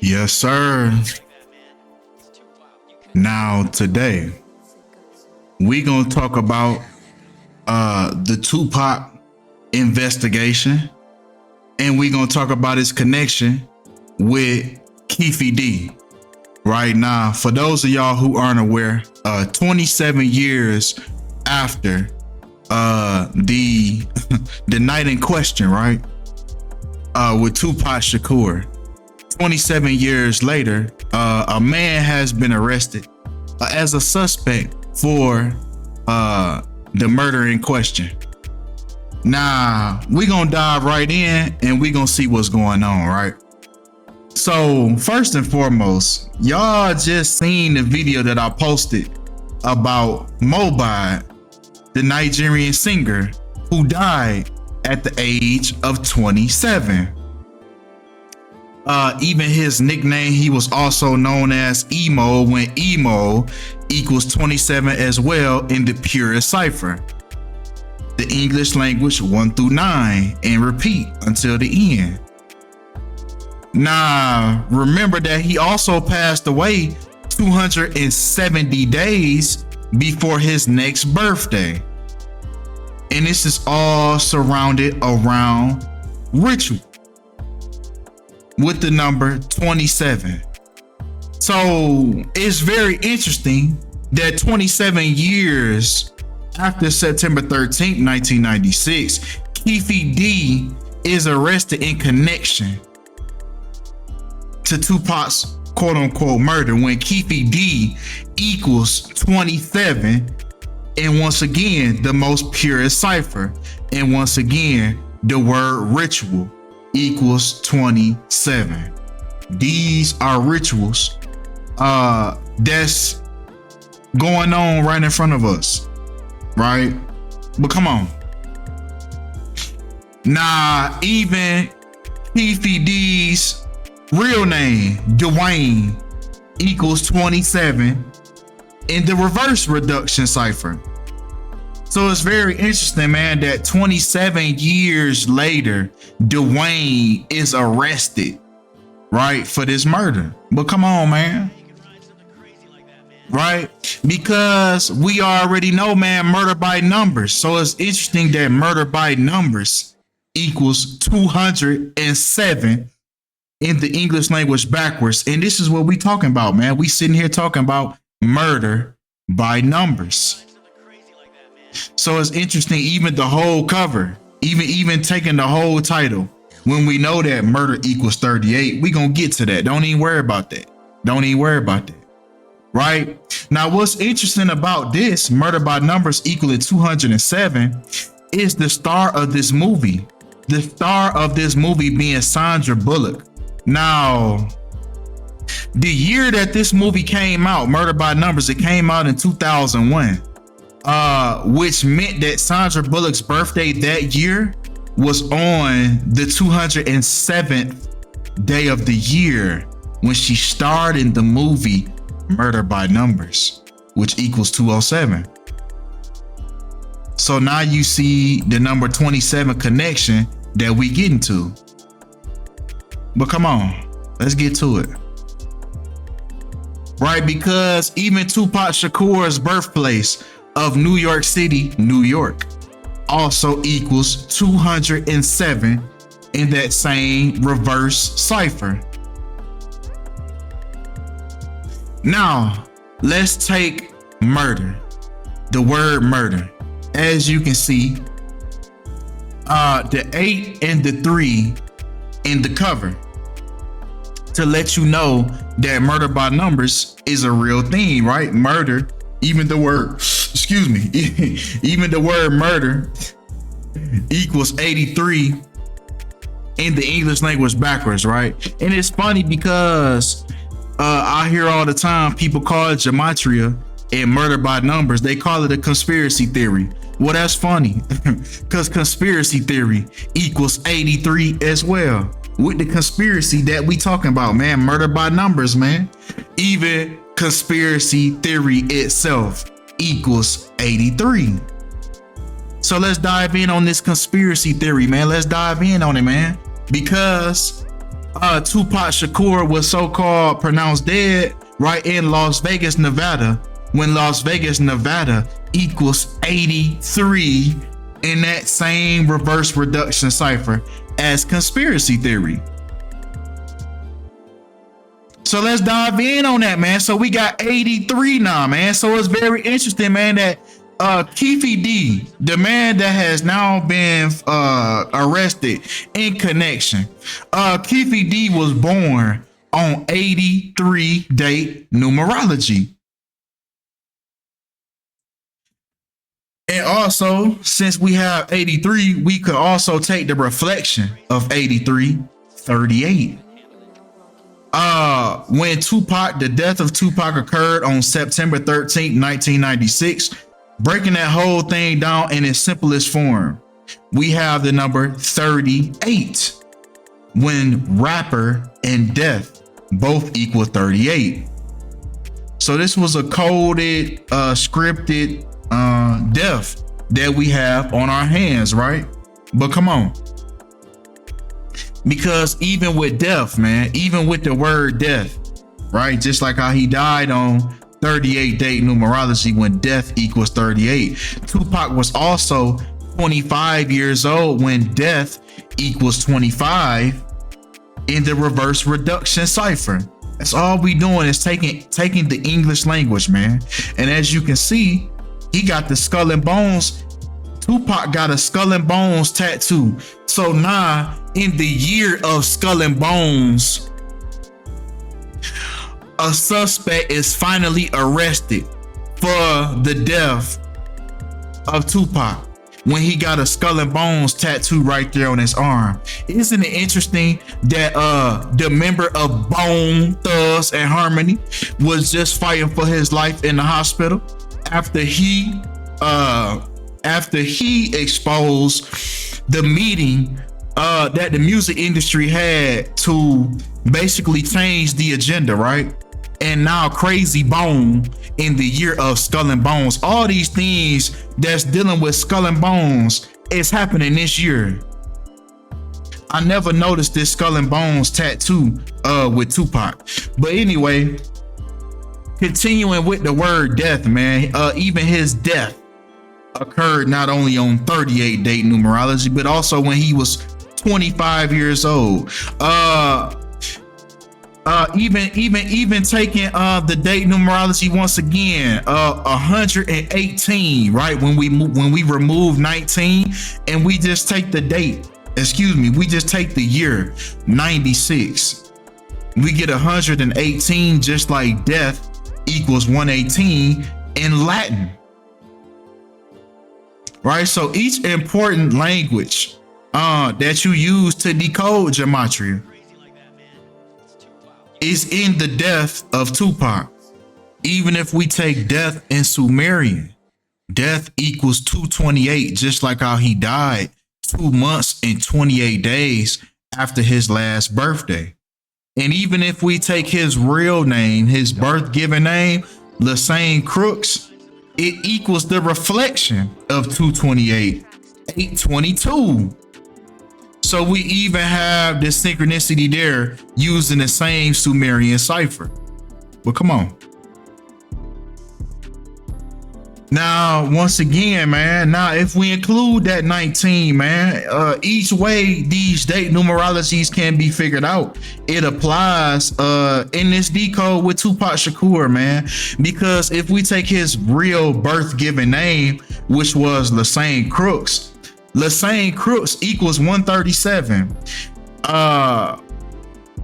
Yes, sir. Now, today, we gonna talk about the Tupac investigation, and we gonna talk about his connection with Keefe D. Right now, for those of y'all who aren't aware, 27 years after the the night in question, right? With Tupac Shakur. 27 years later, a man has been arrested as a suspect for the murder in question. Now, we're gonna dive right in and we're gonna see what's going on, right? So, first and foremost, y'all just seen the video that I posted about Mobile, the Nigerian singer who died at the age of 27. Even his nickname, he was also known as Emo, when Emo equals 27 as well in the purest cipher, the English language 1 through 9, and repeat until the end. Now, remember that he also passed away 270 days before his next birthday. And this is all surrounded around ritual with the number 27. So it's very interesting that 27 years after September 13th, 1996, Keefe D is arrested in connection to Tupac's quote unquote murder, when Keefe D equals 27, and once again the most purest cipher, and once again the word ritual equals 27. These are rituals that's going on right in front of us, right? But come on. Now, even Keefe D's real name, Dwayne, equals 27 in the reverse reduction cipher. So it's very interesting, man, that 27 years later, Dwayne is arrested, right, for this murder. But come on, man. Right? Because we already know, man, murder by numbers. So it's interesting that murder by numbers equals 207 in the English language backwards. And this is what we talking about, man. We sitting here talking about murder by numbers. So it's interesting, even the whole cover, even taking the whole title, when we know that murder equals 38, we gonna get to that. Don't even worry about that. Don't even worry about that. Right? Now, what's interesting about this, murder by numbers equaling 207, is the star of this movie. The star of this movie being Sandra Bullock. Now, the year that this movie came out, Murder by Numbers, it came out in 2001. Which meant that Sandra Bullock's birthday that year was on the 207th day of the year when she starred in the movie Murder by Numbers, which equals 207. So now you see the number 27 connection that we get into. But come on, let's get to it. Right, because even Tupac Shakur's birthplace of New York City, New York, also equals 207 in that same reverse cipher. Now, let's take murder, the word murder. As you can see, the 8 and the 3 in the cover to let you know that murder by numbers is a real thing, right? Murder, even the word, even the word murder equals 83 in the English language backwards, right? And it's funny because I hear all the time people call it Gematria and murder by numbers. They call it a conspiracy theory. Well, that's funny because conspiracy theory equals 83 as well. With the conspiracy that we talking about, man, murder by numbers, man. Even conspiracy theory itself equals 83. So let's dive in on this conspiracy theory, man. Let's dive in on it, man. Because Tupac Shakur was so-called pronounced dead right in Las Vegas, Nevada, when Las Vegas, Nevada equals 83 in that same reverse reduction cipher as conspiracy theory. So let's dive in on that, man. So we got 83 now, man. So it's very interesting, man, that Keefe D, the man that has now been arrested in connection, Keefe D was born on 83 date numerology. And also, since we have 83, we could also take the reflection of 83, 38. When the death of Tupac occurred on September 13th, 1996, breaking that whole thing down in its simplest form, we have the number 38 when rapper and death both equal 38. So this was a coded, scripted death that we have on our hands, right? But come on. Because even with death, man, even with the word death, right? Just like how he died on 38 date numerology when death equals 38. Tupac was also 25 years old when death equals 25 in the reverse reduction cipher. That's all we doing is taking the English language, man. And as you can see, he got the skull and bones. Tupac got a skull and bones tattoo. So now in the year of skull and bones, a suspect is finally arrested for the death of Tupac when he got a skull and bones tattoo right there on his arm. Isn't it interesting that the member of Bone Thugs and Harmony was just fighting for his life in the hospital after he exposed the meeting that the music industry had to basically change the agenda, right? And now Crazy Bone in the year of Skull and Bones, all these things that's dealing with Skull and Bones is happening this year. I never noticed this Skull and Bones tattoo with Tupac. But anyway, continuing with the word death, man, even his death occurred not only on 38 date numerology, but also when he was 25 years old. Even taking the date numerology once again, 118, right? When we remove 19 and we just take the date, we just take the year 96, we get 118, just like death equals 118 in Latin, right? So each important language that you use to decode Gematria is in the death of Tupac. Even if we take death in Sumerian, death equals 228, just like how he died 2 months and 28 days after his last birthday. And even if we take his real name, his birth given name, Lassane Crooks, it equals the reflection of 228, 822. So we even have this synchronicity there using the same Sumerian cipher. But come on. Now, once again, man, now if we include that 19, man, each way these date numerologies can be figured out, it applies in this decode with Tupac Shakur, man, because if we take his real birth given name, which was Lassane Crooks, Lassane Crooks equals 137,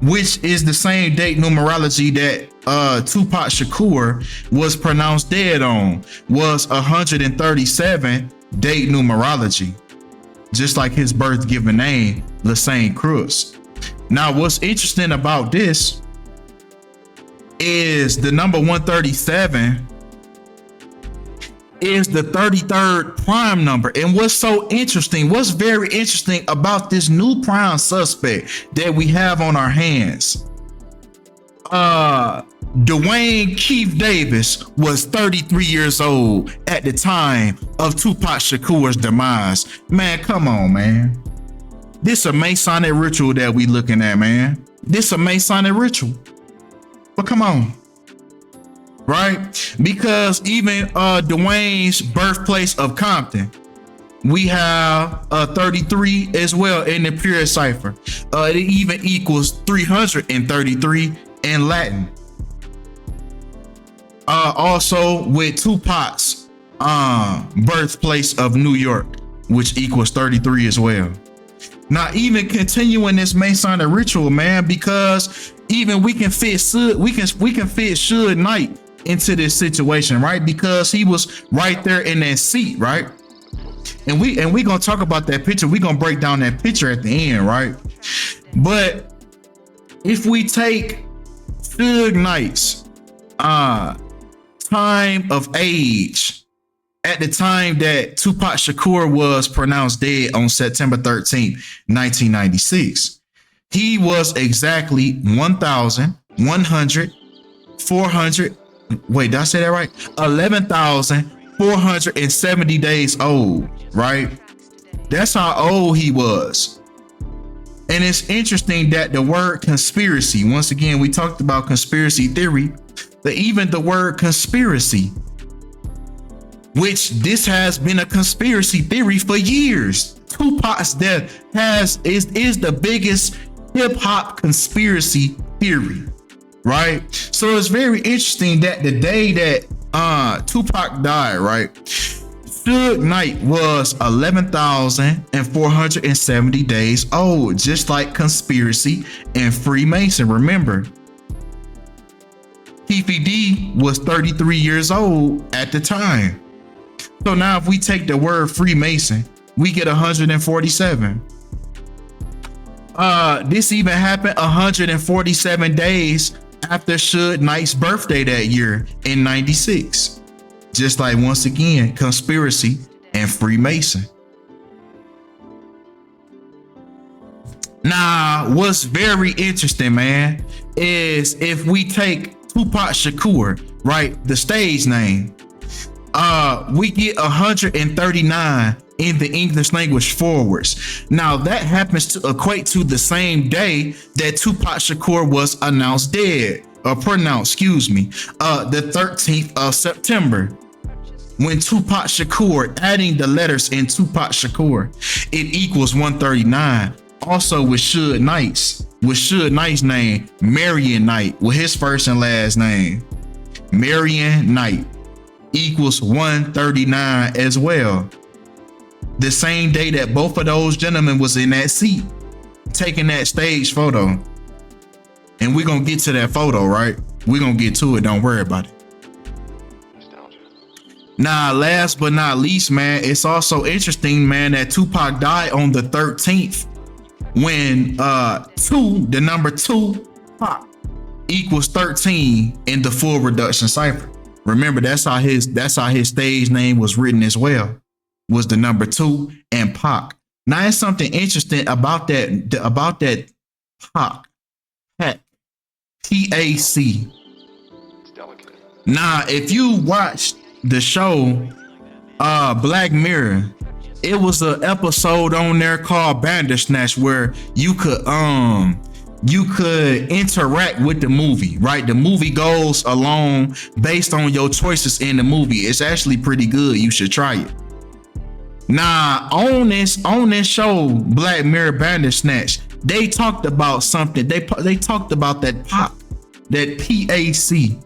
which is the same date numerology that Tupac Shakur was pronounced dead on, was 137 date numerology, just like his birth given name, Lassane Crooks. Now, what's interesting about this is the number 137 is the 33rd prime number. And what's very interesting about this new prime suspect that we have on our hands, Dwayne Keefe Davis was 33 years old at the time of Tupac Shakur's demise. Man, come on, man. This is a Masonic ritual that we looking at, man. This a Masonic ritual. But come on. Right? Because even Dwayne's birthplace of Compton, we have 33 as well in the pure cipher. It even equals 333 in Latin. Also with Tupac's birthplace of New York, which equals 33 as well. Now, even continuing this Masonic ritual, man, because even we can fit Suge Knight into this situation, right? Because he was right there in that seat, right? And we gonna talk about that picture. We gonna break down that picture at the end, right? But if we take Suge Knight's time of age at the time that Tupac Shakur was pronounced dead on September 13th, 1996, he was exactly 1,400. Wait, did I say that right? 11,470 days old, right? That's how old he was. And it's interesting that the word conspiracy, once again, we talked about conspiracy theory, that even the word conspiracy, which this has been a conspiracy theory for years. Tupac's death is the biggest hip hop conspiracy theory, right? So it's very interesting that the day that Tupac died, right, Suge Knight was 11,470 days old, just like conspiracy and Freemason. Remember, Keefe was 33 years old at the time. So now if we take the word Freemason, we get 147. This even happened 147 days after Suge Knight's birthday that year in 96. Just like, once again, conspiracy and Freemason. Now, what's very interesting, man, is if we take Tupac Shakur, right, the stage name, we get 139 in the English language forwards. Now that happens to equate to the same day that Tupac Shakur was announced dead, or pronounced, the 13th of September. When Tupac Shakur, adding the letters in Tupac Shakur, it equals 139. Also with Suge Knight's name, Marion Knight, with his first and last name, Marion Knight, equals 139 as well. The same day that both of those gentlemen was in that seat taking that stage photo. And we're gonna get to that photo, right? We're gonna get to it, don't worry about it. Now, last but not least, man, it's also interesting, man, that Tupac died on the 13th when the number 2 Pac equals 13 in the full reduction cipher. Remember, that's how his stage name was written as well, was the number 2 and Pac. Now, it's something interesting about that Pac, P-A-C. Now, if you watched the show Black Mirror, it was an episode on there called Bandersnatch where you could interact with the movie, right? The movie goes along based on your choices in the movie. It's actually pretty good. You should try it. Now, on this show, Black Mirror Bandersnatch, they talked about something. They talked about that Pac, that P-A-C.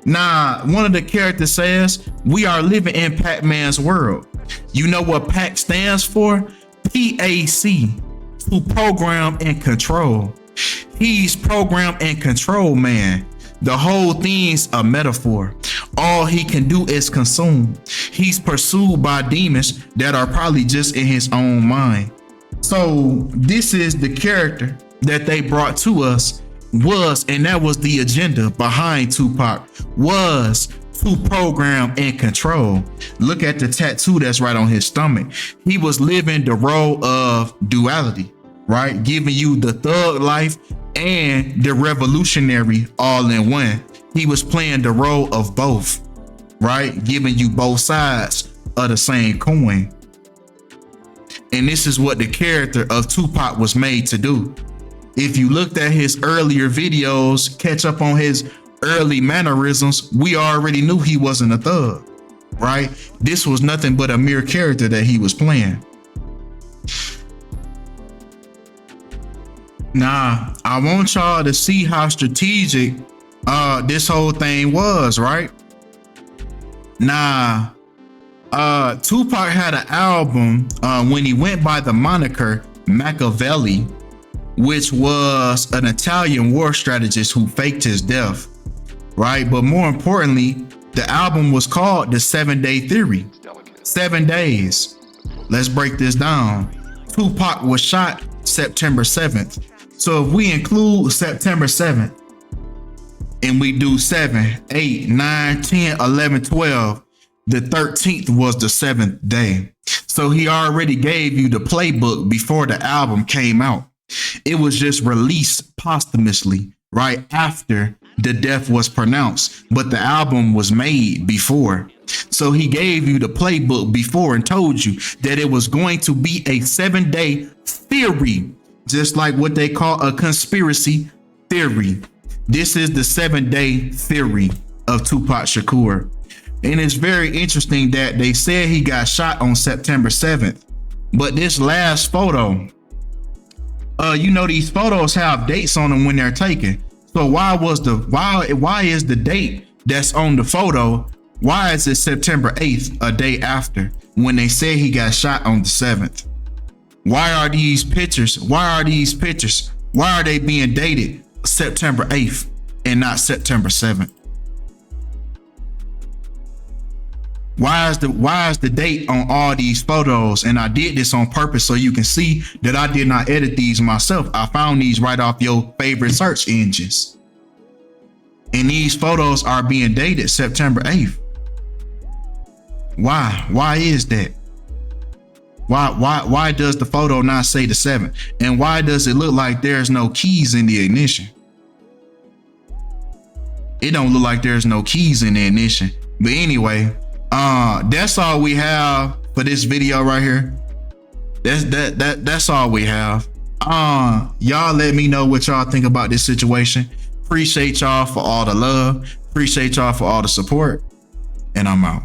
Now, one of the characters says, we are living in Pac-Man's world. You know what PAC stands for? P-A-C, to program and control. He's program and control, man. The whole thing's a metaphor. All he can do is consume. He's pursued by demons that are probably just in his own mind. So this is the character that they brought to us, and that was the agenda behind Tupac, was to program and control. Look at the tattoo that's right on his stomach. He was living the role of duality, right? Giving you the thug life and the revolutionary all in one. He was playing the role of both, right? Giving you both sides of the same coin. And this is what the character of Tupac was made to do. If you looked at his earlier videos, catch up on his early mannerisms, we already knew he wasn't a thug, right? This was nothing but a mere character that he was playing. Now, I want y'all to see how strategic this whole thing was, right? Now, Tupac had an album when he went by the moniker Machiavelli, which was an Italian war strategist who faked his death, right? But more importantly, the album was called The 7-Day Theory. 7 days. Let's break this down. Tupac was shot September 7th. So if we include September 7th and we do 7, 8, 9, 10, 11, 12, the 13th was the 7th day. So he already gave you the playbook before the album came out. It was just released posthumously right after the death was pronounced, but the album was made before. So he gave you the playbook before and told you that it was going to be a 7-day theory, just like what they call a conspiracy theory. This is the 7-day theory of Tupac Shakur. And it's very interesting that they said he got shot on September 7th. But this last photo, these photos have dates on them when they're taken. So why is the date that's on the photo, why is it September 8th, a day after, when they say he got shot on the 7th? Why are these pictures why are they being dated September 8th and not September 7th? Why is the date on all these photos? And I did this on purpose so you can see that I did not edit these myself. I found these right off your favorite search engines. And these photos are being dated September 8th. Why? Why is that? Why does the photo not say the 7th? And why does it look like there's no keys in the ignition? It don't look like there's no keys in the ignition. But anyway, that's all we have for this video right here. That's all we have. Y'all let me know what y'all think about this situation. Appreciate y'all for all the love. Appreciate y'all for all the support. And I'm out.